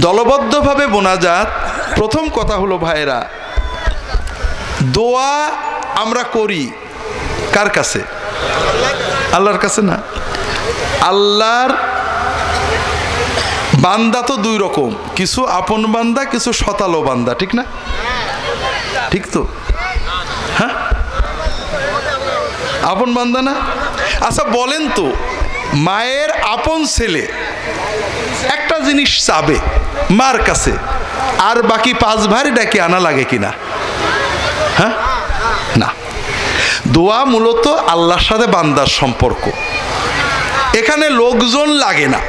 দলবদ্ধভাবে মোনাজাত। প্রথম কথা হলো ভাইরা, দোয়া আমরা করি কার কাছে? আল্লাহর কাছে না? আল্লাহর বান্দা তো দুই রকম, কিছু আপন বান্দা, কিছু শতালো বান্দা, ঠিক না? ঠিক তো? হ্যাঁ, আপন বান্দা না? আচ্ছা বলেন তো, মায়ের আপন ছেলে একটা জিনিস চাবে মার কাছে, আর বাকি 5 ভাই ডাকে আনা লাগে কিনা? হ্যাঁ, না। দোয়া মূলত আল্লাহর সাথে বান্দার সম্পর্ক, এখানে লোকজন লাগে না।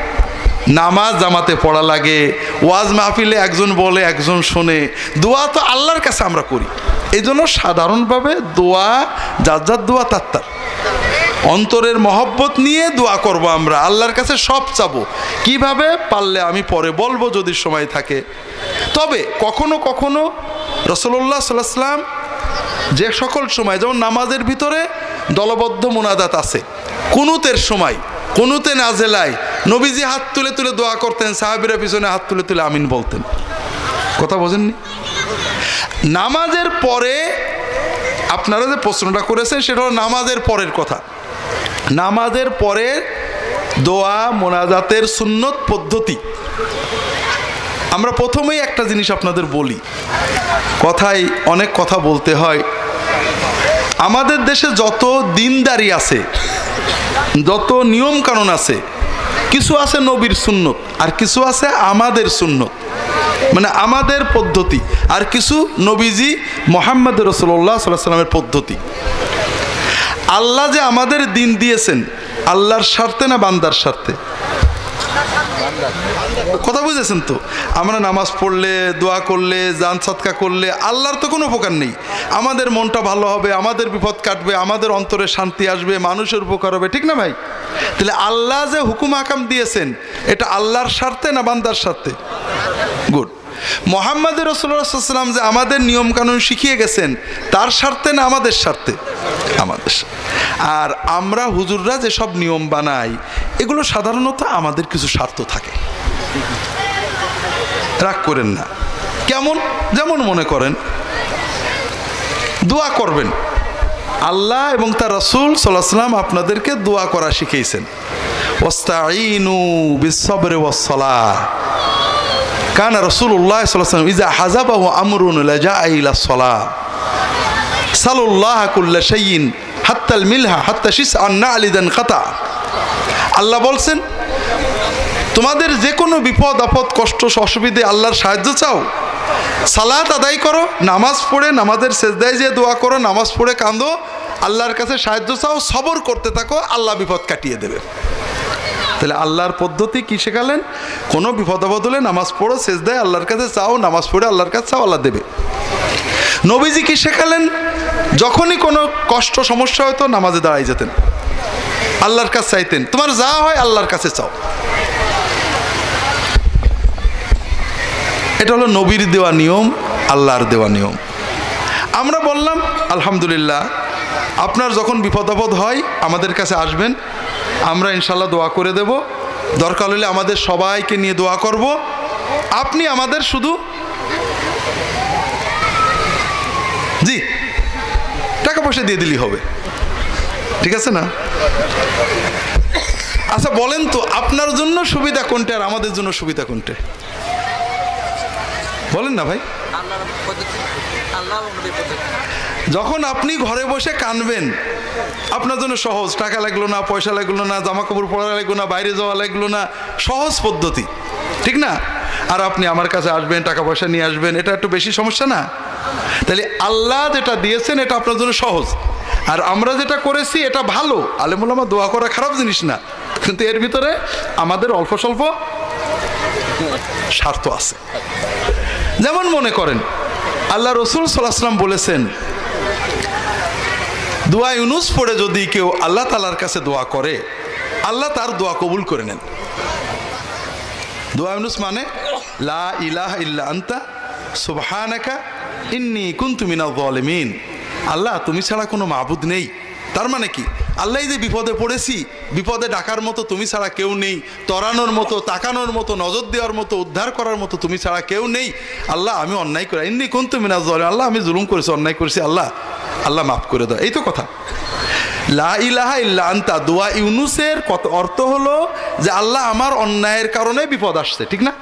নামাজ জামাতে পড়া লাগে, ওয়াজ মাহফিলে একজন বলে একজন শোনে, দোয়া তো আল্লাহর কাছে আমরা করি। এই জন্য সাধারণভাবে দোয়া যার যার দোয়া তার অন্তরের মহব্বত নিয়ে দোয়া করব আমরা আল্লাহর কাছে, সব চাবো। কিভাবে পারলে আমি পরে বলবো যদি সময় থাকে। তবে কখনো কখনো রাসূলুল্লাহ সাল্লাল্লাহু আলাইহি ওয়াসাল্লাম যে সকল সময়, যেমন নামাজের ভিতরে দলবদ্ধ মুনাজাত আছে, কুনুতের সময়, কুনুতে নাজেলায় নবীজি হাত তুলে তুলে দোয়া করতেন, সাহাবীরা পিছনে হাত তুলে তুলে আমিন বলতেন। কথা বোঝেননি? নামাজের পরে আপনারা যে প্রশ্নটা করেছেন সেটা হলো নামাজের পরের কথা। নামাজের পরে দোয়া মোনাজাতের সুন্নত পদ্ধতি। আমরা প্রথমেই একটা জিনিস আপনাদের বলি, কথায় অনেক কথা বলতে হয়। আমাদের দেশে যত দিনদারি আছে, যত নিয়ম কানুন আছে, কিছু আছে নবীর সুন্নত আর কিছু আছে আমাদের সুন্নত, মানে আমাদের পদ্ধতি, আর কিছু নবীজি মুহাম্মদ রাসূলুল্লাহ সাল্লাল্লাহু আলাইহি ওয়াসাল্লামের পদ্ধতি। আল্লাহ যে আমাদের দিন দিয়েছেন আল্লাহর স্বার্থে না বান্দার স্বার্থে? কথা বুঝেছেন তো? আমরা নামাজ পড়লে, দোয়া করলে, জান সাদকা করলে আল্লাহর তো কোনো উপকার নেই। আমাদের মনটা ভালো হবে, আমাদের বিপদ কাটবে, আমাদের অন্তরে শান্তি আসবে, মানুষের উপকার হবে, ঠিক না ভাই? তাহলে আল্লাহ যে হুকুম হাকাম দিয়েছেন এটা আল্লাহর স্বার্থে না বান্দার স্বার্থে? গুড। মুহাম্মদ রাসূলুল্লাহ সাল্লাল্লাহু আলাইহি ওয়াসাল্লাম যে আমাদের নিয়ম কানুন শিখিয়ে গেছেন তার স্বার্থে না আমাদের স্বার্থে? আমাদের। আর আমরা হুজুররা যে সব নিয়ম বানাই এগুলো সাধারণত আমাদের কিছু স্বার্থ থাকে, রাগ করেন না। কেমন? যেমন মনে করেন দোয়া করবেন, আল্লাহ এবং তার রাসূল সাল্লাল্লাহু আলাইহি ওয়াসাল্লাম আপনাদেরকে দোয়া করা শিখিয়েছেন। ওয়াস্তাঈনু বিস-সাবরি ওয়াস-সালাহ। কানা রাসূলুল্লাহ সাল্লাল্লাহু আলাইহি ওয়াসাল্লাম ইযা হাযাবাহু আমরুন লাজাআ ইলা-স-সালাহ সাল্লাল্লাহু কুল্লা শাইইন হাত্তাল মিলহা হাত্তা শিসআন নালিদান কাতা। আল্লাহ বলছেন তোমাদের যে কোনো বিপদ আপদ কষ্ট অসুবিধে আল্লাহর সাহায্য চাও, সালাত আদায় করো, নামাজ পড়ে নামাজের সেজদায় যেয়ে দোয়া করো, নামাজ পড়ে কাঁদো, আল্লাহর কাছে সাহায্য চাও, সবর করতে থাকো, আল্লাহ বিপদ কাটিয়ে দেবে। তাহলে আল্লাহর পদ্ধতি কি শেখালেন? কোনো বিপদ আপদ হলে নামাজ পড়ো, সেজদায় আল্লাহর কাছে চাও, নামাজ পড়ে আল্লাহর কাছে চাও, আল্লাহ দেবে। নবীজি কি শেখালেন? যখনই কোনো কষ্ট সমস্যা হতো নামাজে দাঁড়াই যেতেন, আল্লাহর কাছে চাইতেন, তোমার যা হয় আল্লাহর কাছে চাও। এটা হলো নবীর দেওয়া নিয়ম, আল্লাহর দেওয়া নিয়ম। আমরা বললাম আলহামদুলিল্লাহ, আপনার যখন বিপদ আপদ হয় আমাদের কাছে আসবেন, আমরা ইনশাল্লাহ দোয়া করে দেব। দরকার হলে আমাদের সবাইকে নিয়ে দোয়া করব, আপনি আমাদের শুধু জি টাকা পয়সা দিয়ে দিলেই হবে, ঠিক আছে না? আচ্ছা বলেন তো আপনার জন্য সুবিধা কোনটা আর আমাদের জন্য সুবিধা কোনটা? বলেন না ভাই। যখন আপনি ঘরে বসে কানবেন আপনার জন্য সহজ, টাকা লাগলো না, পয়সা লাগলো না, জামা কাপড় পরা লাগলো না, বাইরে যাওয়া লাগলো না, সহজ পদ্ধতি, ঠিক না? আর আপনি আমার কাছে আসবেন, টাকা পয়সা নিয়ে আসবেন, এটা একটু বেশি সমস্যা না? তাহলে আল্লাহ যেটা দিয়েছেন এটা আপনার জন্য সহজ, আর আমরা যেটা করেছি এটা ভালো। আলেমুল আমা দোয়া করা খারাপ জিনিস না, কিন্তু এর ভিতরে আমাদের অল্প স্বল্প স্বার্থ আছে। যেমন মনে করেন আল্লাহ রসুল সাল্লাল্লাহু আলাইহি ওয়াসাল্লাম বলেছেন দোয়া ইউনুস পড়ে যদি কেউ আল্লাহ তাআলার কাছে দোয়া করে আল্লাহ তার দোয়া কবুল করে নেন। দোয়া ইউনুস মানে লা ইলাহা ইল্লা আনতা সুবহানাকা ইন্নী কুনতু মিনাজ জালিমিন। আল্লাহ তুমি ছাড়া কোনো মাবুদ নেই, তার মানে কি আল্লাহ যে বিপদে পড়েছি, বিপদে ডাকার মতো তুমি ছাড়া কেউ নেই, তরানোর মতো, তাকানোর মতো, নজর দেওয়ার মতো, উদ্ধার করার মতো তুমি ছাড়া কেউ নেই। আল্লাহ আমি অন্যায় করে ইন্নী কুনতু মিনাজ জালিমিন, আল্লাহ আমি জুলুম করেছি, অন্যায় করেছি, আল্লাহ আল্লাহ মাফ করে দাও। এই তো কথা। লা ইলাহা ইল্লা আনতা দোয়া ইউনুসের কত অর্থ হলো যে আল্লাহ আমার অন্যায়ের কারণে বিপদ আসছে, ঠিক না?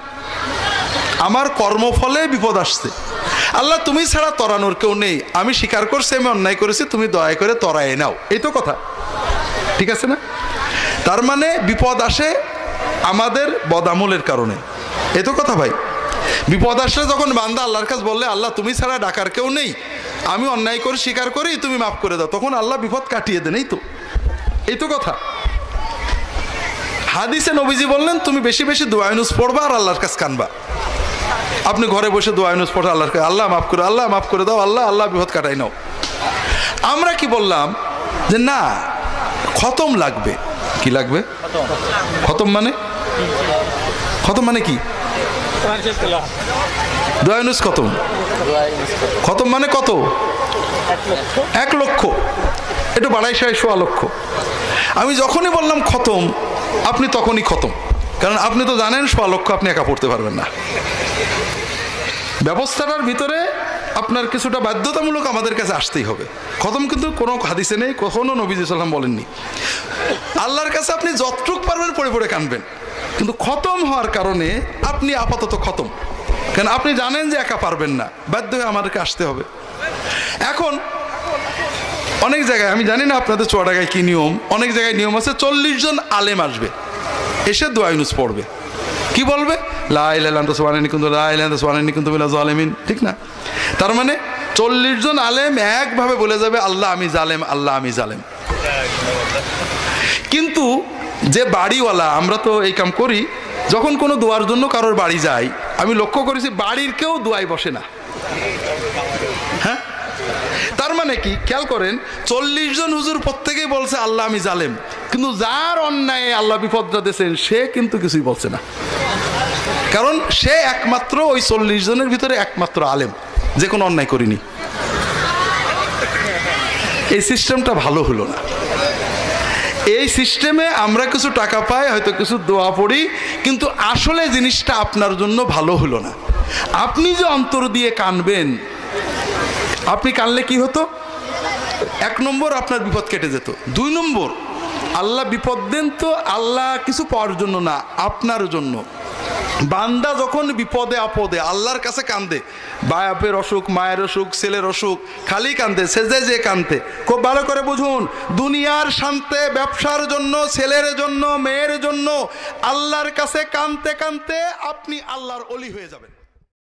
আমার কর্মফলে বিপদ আসছে, আল্লাহ তুমি ছাড়া তরানোর কেউ নেই, আমি স্বীকার করছি আমি অন্যায় করেছি, তুমি দয়া করে তরায় নাও। এই তো কথা, ঠিক আছে না? তার মানে বিপদ আসে আমাদের বদামলের কারণে। এই তো কথা ভাই। বিপদ আসলে যখন বান্দা আল্লাহর কাছে বললে আল্লাহ তুমি ছাড়া ডাকার কেউ নেই, আমি অন্যায় করে স্বীকার করি, তুমি মাফ করে দাও, তখন আল্লাহ বিপদ কাটিয়ে দেন। এই তো কথা। হাদিসে নবীজি বললেন তুমি বেশি বেশি দোয়া ইউনুস পড়বা আর আল্লাহর কাছে কানবা। আপনি ঘরে বসে দোয়া ইউনুস পড়ে আল্লাহর কাছে আল্লাহ মাফ করে, আল্লাহ মাফ করে দাও, আল্লাহ আল্লাহ বিপদ কাটাই নাও। আমরা কি বললাম যে না, খতম লাগবে। কি লাগবে? খতম মানে? খতম মানে কি? দোয়া ইউনুস খতম। খতম মানে কত? 1 লক্ষ। একটু বাড়াই 1.25 লক্ষ। আমি যখনই বললাম খতম, আপনি তখনই খতম, কারণ আপনি তো জানেন 1.25 লক্ষ আপনি একা পড়তে পারবেন না। ব্যবস্থাটার ভিতরে আপনার কিছুটা বাধ্যতামূলক আমাদের কাছে আসতেই হবে। খতম কিন্তু কোনো হাদিসে নেই, কখনো নবী সাল্লাম বলেননি। আল্লাহর কাছে আপনি যতটুক পারবেন পড়ে পড়ে কানবেন, কিন্তু খতম হওয়ার কারণে আপনি আপাতত খতম, কারণ আপনি জানেন যে একা পারবেন না, বাধ্য হয়ে আমাদেরকে আসতে হবে। এখন অনেক জায়গায়, আমি জানি না আপনাদের চুয়াডাঙ্গায় কি নিয়ম, অনেক জায়গায় নিয়ম আছে 40 জন আলেম আসবে, এসে দোয়া ইউনুস পড়বে। কি বলবে? লা ইলাহা ইল্লা আনতা সুবহানাকা ইন্নী কুনতু লা ইলাহা ইল্লা আনতা সুবহানাকা ইন্নী কুনতু মিনাজ জালিমিন, ঠিক না? তার মানে 40 জন আলেম একভাবে বলে যাবে আল্লাহ আমি জালেম, আল্লাহ আমি জালেম। কিন্তু যে বাড়িওয়ালা, আমরা তো এই কাম করি, যখন কোনো দোয়ার জন্য কারোর বাড়ি যাই, আমি লক্ষ্য করেছি বাড়ির কেউ দোয়ায় বসে না। হ্যাঁ, তার মানে কি? খেয়াল করেন, 40 জন হুজুর প্রত্যেকেই বলছে আল্লাহ আমি জালেম, কিন্তু যার অন্যায় আল্লাহ বিপদটা দিয়েছেন সে কিন্তু কিছুই বলছে না, কারণ সে একমাত্র ওই 40 জনের ভিতরে একমাত্র আলেম যে কোনো অন্যায় করিনি। এই সিস্টেমটা ভালো হলো না। এই সিস্টেমে আমরা কিছু টাকা পাই, হয়তো কিছু দোয়া পড়ি, কিন্তু আসলে জিনিসটা আপনার জন্য ভালো হলো না। আপনি যে অন্তর দিয়ে কানবেন, আপনি কানলে কি হতো? 1 নম্বর আপনার বিপদ কেটে যেত। 2 নম্বর, আল্লাহ বিপদ দেন তো আল্লাহ কিছু পাওয়ার জন্য না, আপনার জন্য। বান্দা যখন বিপদে আপদে আল্লাহর কাছে কান্দে, বাপের অসুখ, মায়ের অসুখ, ছেলের অসুখ, খালি কান্দে, সেজদায় যে কান্দে। খুব ভালো করে বুঝুন, দুনিয়ার শান্তে, ব্যবসার জন্য, ছেলের জন্য, মেয়ের জন্য আল্লাহর কাছে কান্দতে কান্দতে আপনি আল্লাহর ওলি হয়ে যাবেন।